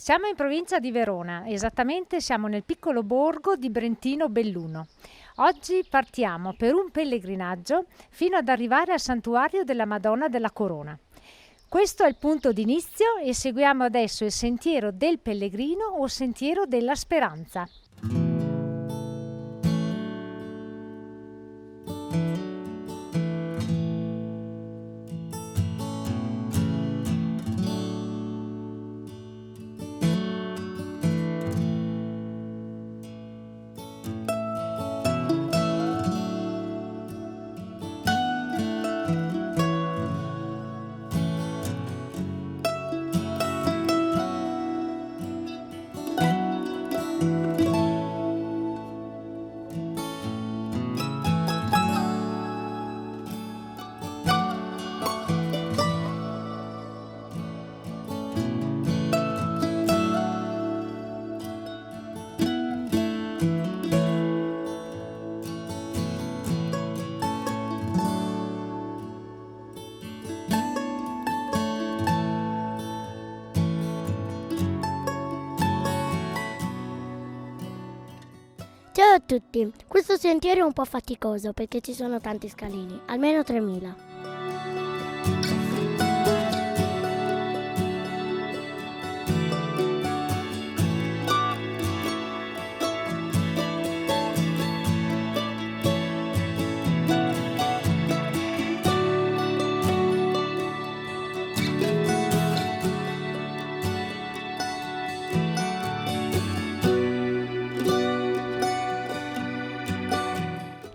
Siamo in provincia di Verona, esattamente siamo nel piccolo borgo di Brentino Belluno. Oggi partiamo per un pellegrinaggio fino ad arrivare al santuario della Madonna della Corona. Questo è il punto d'inizio e seguiamo adesso il sentiero del pellegrino o sentiero della speranza. Ciao a tutti, questo sentiero è un po' faticoso perché ci sono tanti scalini, almeno 3000.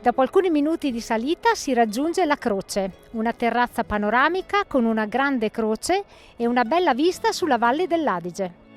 Dopo alcuni minuti di salita si raggiunge la croce, una terrazza panoramica con una grande croce e una bella vista sulla valle dell'Adige.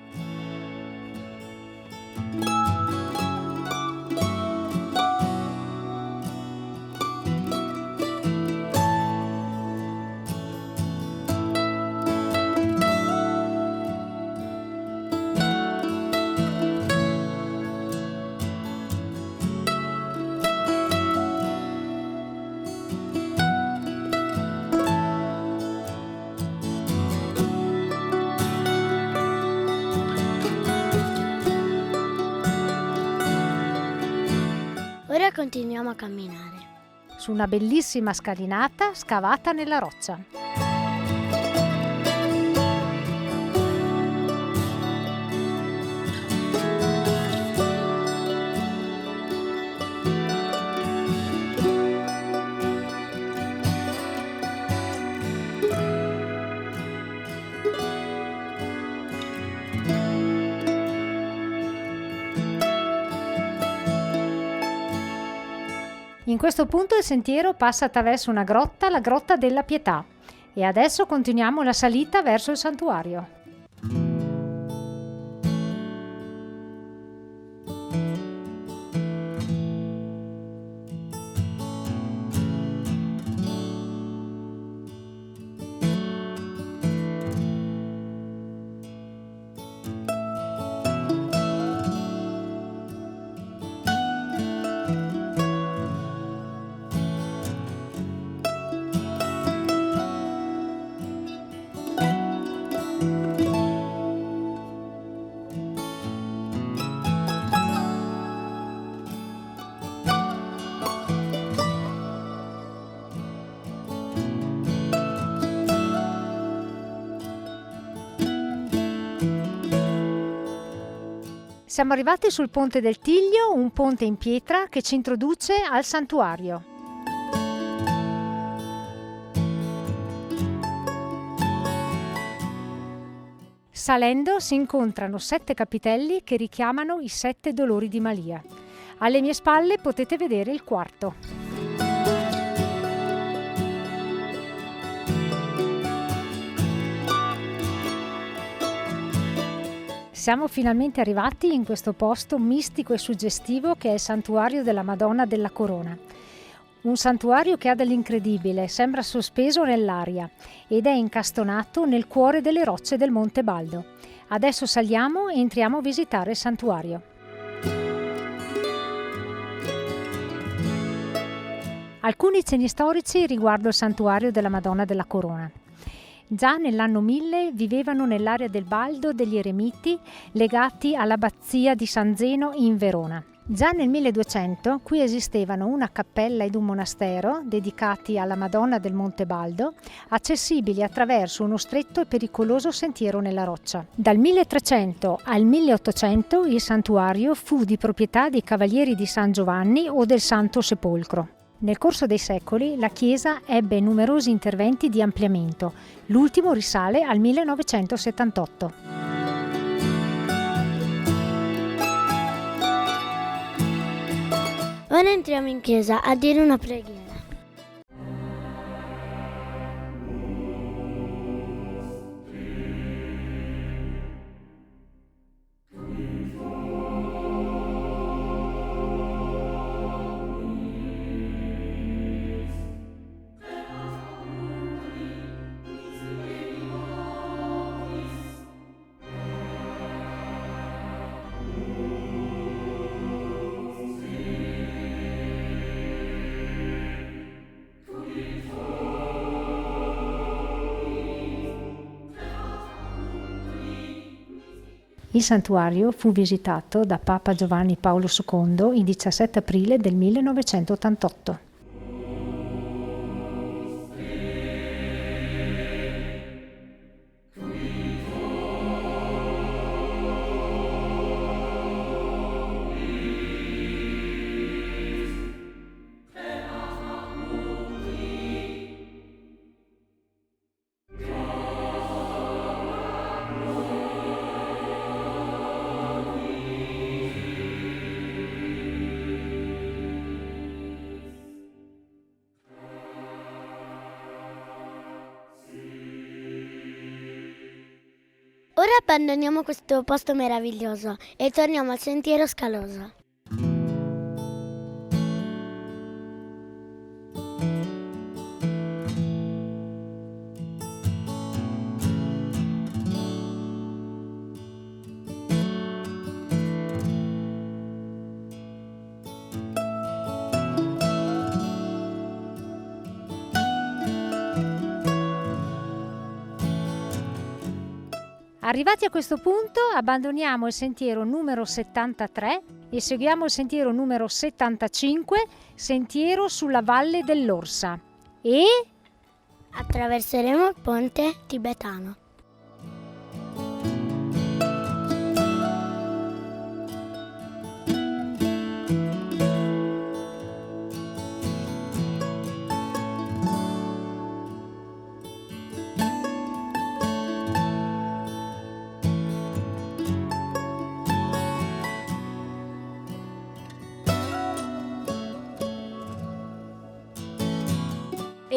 Ora continuiamo a camminare. Su una bellissima scalinata scavata nella roccia. In questo punto il sentiero passa attraverso una grotta, la Grotta della Pietà, e adesso continuiamo la salita verso il santuario. Siamo arrivati sul Ponte del Tiglio, un ponte in pietra che ci introduce al santuario. Salendo si incontrano 7 capitelli che richiamano i 7 dolori di Maria. Alle mie spalle potete vedere il quarto. Siamo finalmente arrivati in questo posto mistico e suggestivo che è il santuario della Madonna della Corona. Un santuario che ha dell'incredibile, sembra sospeso nell'aria ed è incastonato nel cuore delle rocce del Monte Baldo. Adesso saliamo e entriamo a visitare il santuario. Alcuni cenni storici riguardo il santuario della Madonna della Corona. Già nell'anno 1000 vivevano nell'area del Baldo degli eremiti legati all'abbazia di San Zeno in Verona. Già nel 1200 qui esistevano una cappella ed un monastero dedicati alla Madonna del Monte Baldo, accessibili attraverso uno stretto e pericoloso sentiero nella roccia. Dal 1300 al 1800 il santuario fu di proprietà dei Cavalieri di San Giovanni o del Santo Sepolcro. Nel corso dei secoli la chiesa ebbe numerosi interventi di ampliamento. L'ultimo risale al 1978. Ora entriamo in chiesa a dire una preghiera. Il santuario fu visitato da Papa Giovanni Paolo II il 17 aprile del 1988. Ora abbandoniamo questo posto meraviglioso e torniamo al sentiero scaloso. Arrivati a questo punto abbandoniamo il sentiero numero 73 e seguiamo il sentiero numero 75, sentiero sulla valle dell'Orsa, e Attraverseremo il ponte tibetano.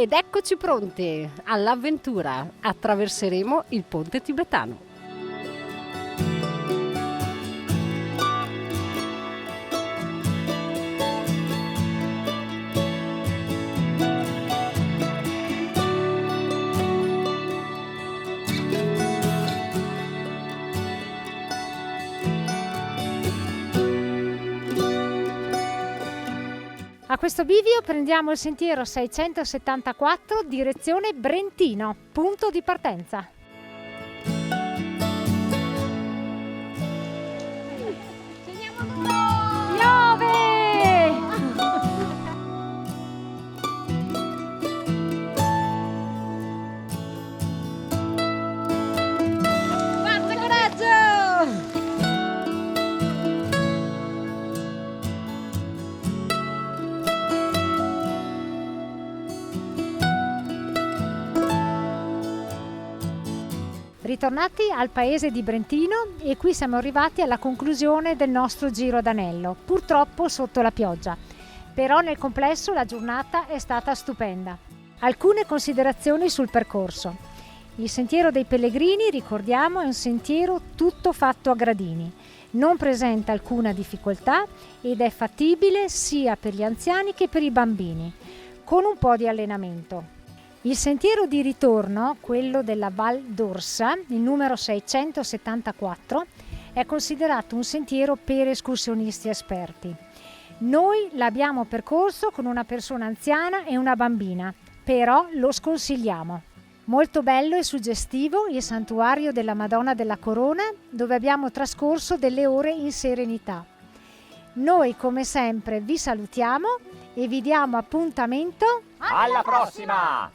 Ed eccoci pronti all'avventura. Attraverseremo il ponte tibetano. a questo bivio prendiamo il sentiero 674 direzione Brentino, punto di partenza. Ritornati al paese di Brentino e qui siamo arrivati alla conclusione del nostro giro ad anello, purtroppo sotto la pioggia. Però nel complesso la giornata è stata stupenda. Alcune considerazioni sul percorso. Il sentiero dei pellegrini, ricordiamo, è un sentiero tutto fatto a gradini. Non presenta alcuna difficoltà ed è fattibile sia per gli anziani che per i bambini, con un po' di allenamento. Il sentiero di ritorno, quello della Val d'Orsa, il numero 674, è considerato un sentiero per escursionisti esperti. Noi l'abbiamo percorso con una persona anziana e una bambina, però lo sconsigliamo. Molto bello e suggestivo il santuario della Madonna della Corona, dove abbiamo trascorso delle ore in serenità. Noi come sempre vi salutiamo e vi diamo appuntamento Alla prossima!